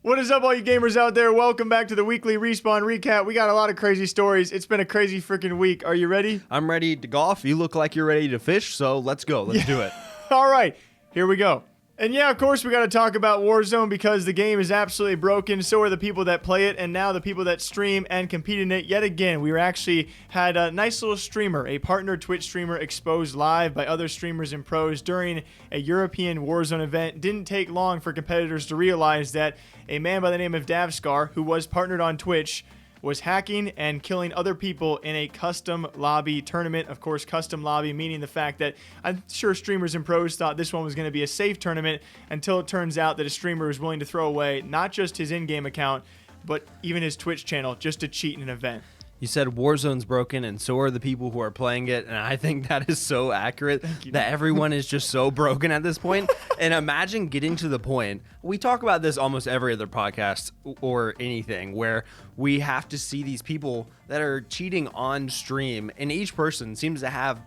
What is up, all you gamers out there? Welcome back to the weekly Respawn recap. We got a lot of crazy stories. It's been a crazy freaking week. Are you ready? I'm ready to golf. You look like you're ready to fish, so let's go. Let's do it. All right, here we go. And yeah, of course, we got to talk about Warzone because the game is absolutely broken. So are the people that play it, and now the people that stream and compete in it. Yet again, we had a nice little streamer, a partner Twitch streamer, exposed live by other streamers and pros during a European Warzone event. Didn't take long for competitors to realize that a man by the name of Davskar, who was partnered on Twitch, was hacking and killing other people in a custom lobby tournament. Of course, custom lobby meaning the fact that I'm sure streamers and pros thought this one was going to be a safe tournament until it turns out that a streamer was willing to throw away not just his in-game account, but even his Twitch channel just to cheat in an event. You said Warzone's broken, and so are the people who are playing it, and I think that is so accurate that everyone is just so broken at this point. And imagine getting to the point, we talk about this almost every other podcast or anything, where we have to see these people that are cheating on stream, and each person seems to have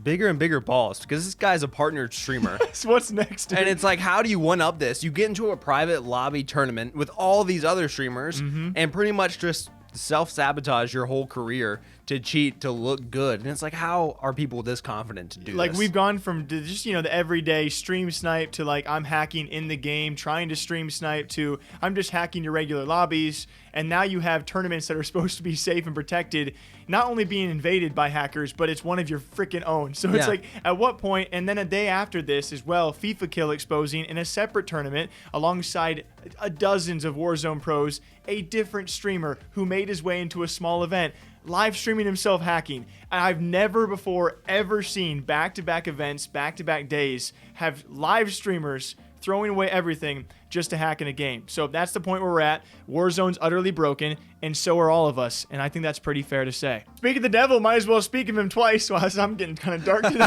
bigger and bigger balls because this guy's a partnered streamer. So what's next, dude? And it's like, how do you one up this? You get into a private lobby tournament with all these other streamers and pretty much just self-sabotage your whole career to cheat to look good. And it's like, how are people this confident to do like this? We've gone from just, you know, the everyday stream snipe to like I'm hacking in the game trying to stream snipe to I'm just hacking your regular lobbies. And now you have tournaments that are supposed to be safe and protected not only being invaded by hackers, but it's one of your freaking own. So it's like, at what point? And then a day after this as well, FIFA Kill exposing in a separate tournament alongside dozens of Warzone pros, a different streamer who made his way into a small event, live streaming himself hacking. And I've never before ever seen back-to-back events, back-to-back days have live streamers throwing away everything just to hack in a game. So that's the point where we're at. Warzone's utterly broken, and so are all of us. And I think that's pretty fair to say. Speak of the devil, might as well speak of him twice. Well, I'm getting kind of dark today.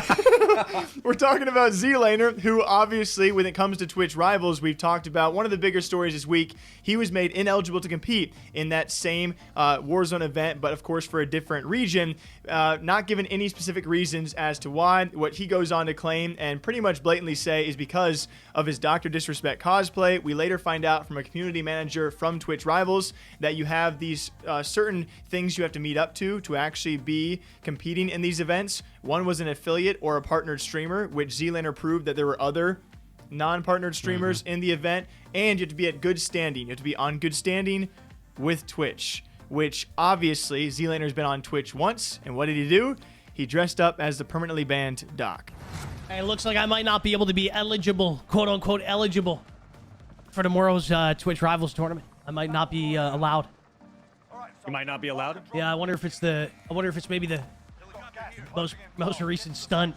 We're talking about Zlaner, who obviously, when it comes to Twitch Rivals, we've talked about one of the bigger stories this week. He was made ineligible to compete in that same Warzone event, but of course for a different region. Not given any specific reasons as to why. What he goes on to claim and pretty much blatantly say is because of his Dr. Disrespect cosplay. We later find out from a community manager from Twitch Rivals that you have these certain things you have to meet up to actually be competing in these events. One was an affiliate or a partnered streamer, which Zlaner proved that there were other non-partnered streamers in the event, and you have to be at good standing. You have to be on good standing with Twitch, which obviously Zlaner's been on Twitch once, and what did he do? He dressed up as the permanently banned Doc. It looks like I might not be able to be eligible, quote-unquote eligible, for tomorrow's Twitch Rivals tournament. I might not be allowed. You might not be allowed? Yeah, I wonder if it's maybe the most recent stunt.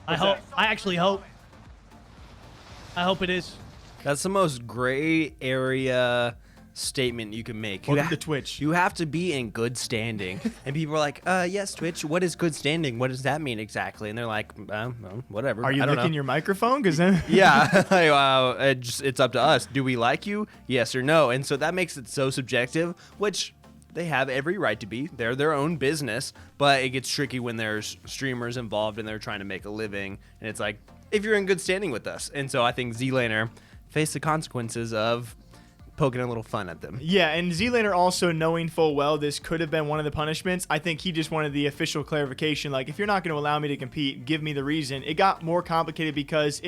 I actually hope it is. That's the most gray area statement you can make. Welcome to Twitch. You have to be in good standing. And people are like, yes, Twitch, what is good standing? What does that mean exactly? And they're like, well, whatever. Are you licking your microphone? Because then yeah, it's up to us. Do we like you? Yes or no? And so that makes it so subjective, which they have every right to be. They're their own business, but it gets tricky when there's streamers involved and they're trying to make a living. And it's like, if you're in good standing with us. And so I think Zlaner faced the consequences of poking a little fun at them. Yeah, and Zlaner also knowing full well this could have been one of the punishments. I think he just wanted the official clarification, like, if you're not going to allow me to compete, give me the reason. It got more complicated because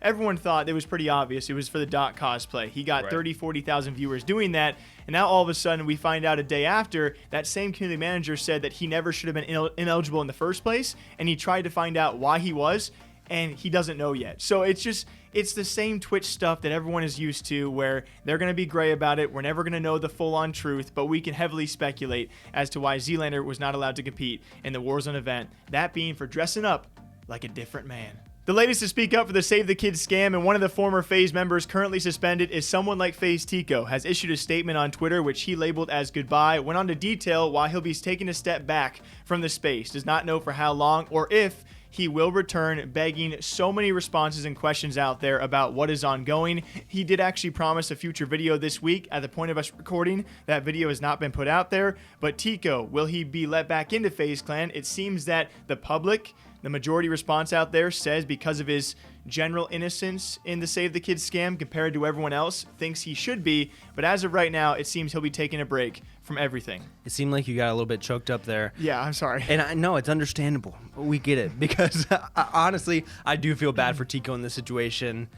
everyone thought it was pretty obvious. It was for the Doc cosplay. He got 30, 40,000 viewers doing that, and now all of a sudden we find out a day after that same community manager said that he never should have been ineligible in the first place, and he tried to find out why he was, and he doesn't know yet. So it's the same Twitch stuff that everyone is used to, where they're going to be gray about it. We're never going to know the full-on truth, but we can heavily speculate as to why Zlaner was not allowed to compete in the Warzone event, that being for dressing up like a different man. The latest to speak up for the Save the Kids scam, and one of the former FaZe members currently suspended, is someone like FaZe Teeqo, has issued a statement on Twitter which he labeled as goodbye, went on to detail why he'll be taking a step back from the space, does not know for how long or if he will return, begging so many responses and questions out there about what is ongoing. He did actually promise a future video this week. At the point of us recording, that video has not been put out there. But Teeqo, will he be let back into FaZe Clan? It seems that the public, the majority response out there says because of his general innocence in the Save the Kids scam compared to everyone else thinks he should be. But as of right now, it seems he'll be taking a break from everything. It seemed like you got a little bit choked up there. Yeah, I'm sorry. And I know it's understandable. We get it because honestly, I do feel bad for Teeqo in this situation.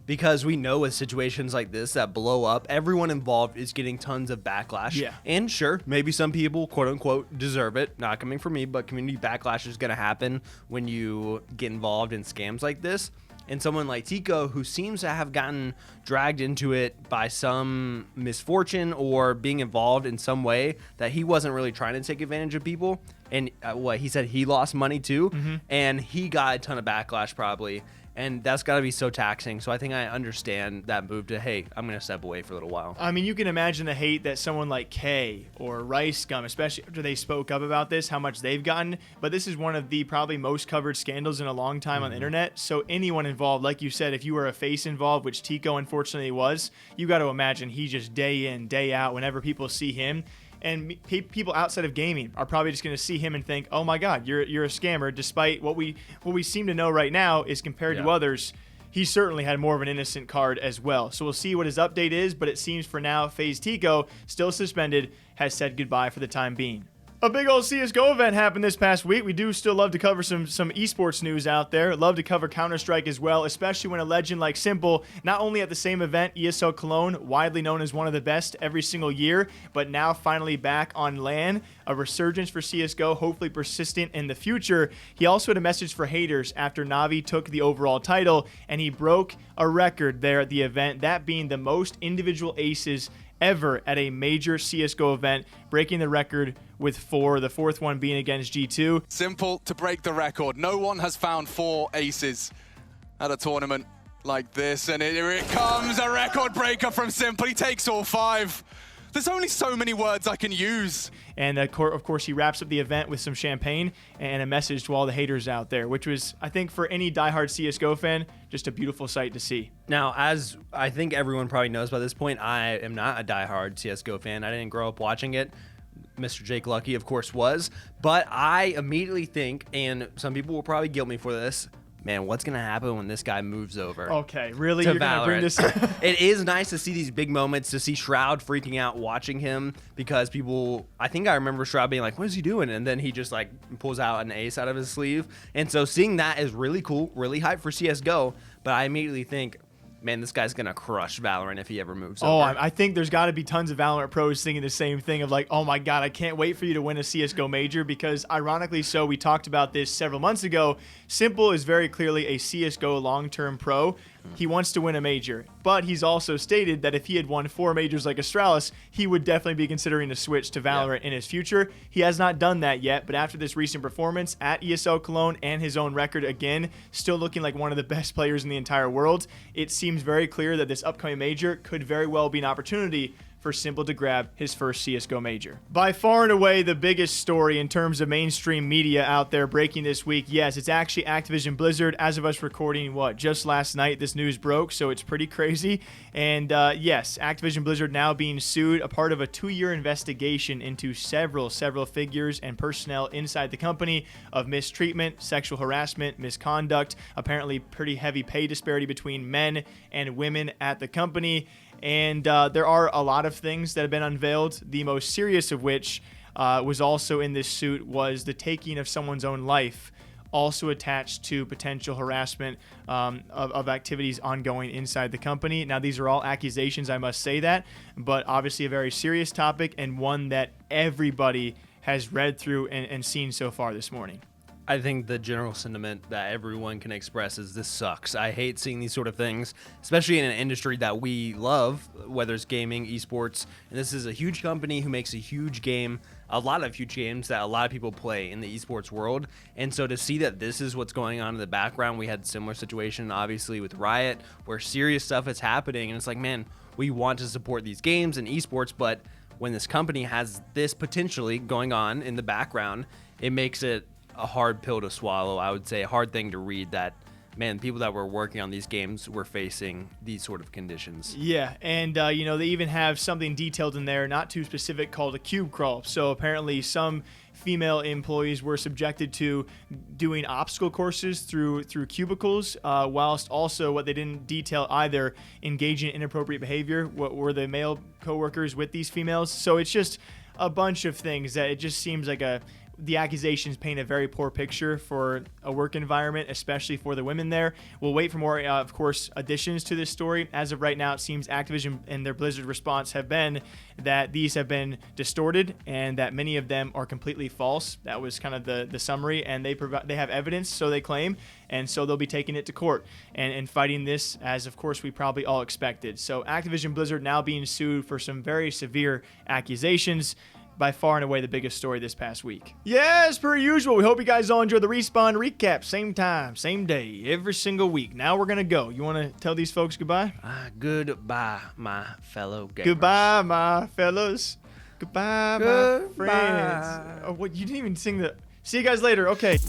Because we know with situations like this that blow up, everyone involved is getting tons of backlash. Yeah. And sure, maybe some people, quote unquote, deserve it. Not coming from me, but community backlash is going to happen when you get involved in scams like this. And someone like Teeqo, who seems to have gotten dragged into it by some misfortune or being involved in some way that he wasn't really trying to take advantage of people. And he said he lost money too. And he got a ton of backlash probably. And that's got to be so taxing. So I think I understand that move to, hey, I'm going to step away for a little while. I mean, you can imagine the hate that someone like Kay or Rice Gum, especially after they spoke up about this, how much they've gotten. But this is one of the probably most covered scandals in a long time on the internet. So anyone involved, like you said, if you were a face involved, which Teeqo unfortunately was, you got to imagine he just day in, day out, whenever people see him. And people outside of gaming are probably just going to see him and think, "Oh my God, you're a scammer." Despite what we seem to know right now is compared to others, he certainly had more of an innocent card as well. So we'll see what his update is. But it seems for now, FaZe Teeqo, still suspended, has said goodbye for the time being. A big old CSGO event happened this past week. We do still love to cover some esports news out there. Love to cover Counter-Strike as well, especially when a legend like Simple, not only at the same event, ESL Cologne, widely known as one of the best every single year, but now finally back on LAN. A resurgence for CSGO, hopefully persistent in the future. He also had a message for haters after Na'Vi took the overall title, and he broke a record there at the event, that being the most individual aces ever at a major CSGO event, breaking the record with 4, the 4th one being against G2. Simple to break the record. No one has found 4 aces at a tournament like this, and here it comes, a record breaker from Simple. He takes all 5. There's only so many words I can use. And of course, he wraps up the event with some champagne and a message to all the haters out there, which was, I think, for any diehard CSGO fan, just a beautiful sight to see. Now, as I think everyone probably knows by this point, I am not a diehard CSGO fan. I didn't grow up watching it. Mr. Jake Lucky, of course, was. But I immediately think, and some people will probably guilt me for this, man, what's going to happen when this guy moves over? Okay, really? To You're going to bring this up? It is nice to see these big moments, to see Shroud freaking out watching him, because people, I think I remember Shroud being like, what is he doing? And then he just like pulls out an ace out of his sleeve. And so seeing that is really cool, really hype for CSGO. But I immediately think, man, this guy's going to crush Valorant if he ever moves over. Oh, I think there's got to be tons of Valorant pros thinking the same thing of like, oh my God, I can't wait for you to win a CSGO major, because ironically so, we talked about this several months ago. Simple is very clearly a CSGO long-term pro. He wants to win a major, but he's also stated that if he had won 4 majors like Astralis, he would definitely be considering a switch to Valorant in his future. He has not done that yet, but after this recent performance at ESL Cologne and his own record again, still looking like one of the best players in the entire world, it seems very clear that this upcoming major could very well be an opportunity for Simple to grab his first CSGO major. By far and away the biggest story in terms of mainstream media out there breaking this week, yes, it's actually Activision Blizzard. As of us recording, just last night this news broke, so it's pretty crazy. And yes, Activision Blizzard now being sued, a part of a 2-year investigation into several figures and personnel inside the company of mistreatment, sexual harassment, misconduct, apparently pretty heavy pay disparity between men and women at the company. And there are a lot of things that have been unveiled, the most serious of which was also in this suit was the taking of someone's own life, also attached to potential harassment of activities ongoing inside the company. Now, these are all accusations, I must say that, but obviously a very serious topic and one that everybody has read through and seen so far this morning. I think the general sentiment that everyone can express is this sucks. I hate seeing these sort of things, especially in an industry that we love, whether it's gaming, esports. And this is a huge company who makes a huge game, a lot of huge games that a lot of people play in the esports world. And so to see that this is what's going on in the background, we had a similar situation, obviously, with Riot, where serious stuff is happening. And it's like, man, we want to support these games and esports, but when this company has this potentially going on in the background, it makes it a hard pill to swallow. I would say a hard thing to read, that man, people that were working on these games were facing these sort of conditions. Yeah, and you know, they even have something detailed in there, not too specific, called a cube crawl. So apparently some female employees were subjected to doing obstacle courses through cubicles, whilst also what they didn't detail either, engaging in inappropriate behavior. What were the male coworkers with these females? So it's just a bunch of things that it just seems like the accusations paint a very poor picture for a work environment, especially for the women there. We'll wait for more, of course, additions to this story. As of right now, it seems Activision and their Blizzard response have been that these have been distorted and that many of them are completely false. That was kind of the summary, and they have evidence, so they claim, and so they'll be taking it to court and fighting this, as of course we probably all expected. So Activision Blizzard now being sued for some very severe accusations. By far and away the biggest story this past week. Yeah, as per usual, we hope you guys all enjoy the Respawn recap. Same time, same day, every single week. Now we're going to go. You want to tell these folks goodbye? Goodbye, my fellow gamers. Goodbye, my fellas. Goodbye, my friends. Oh, what? You didn't even sing the... See you guys later. Okay.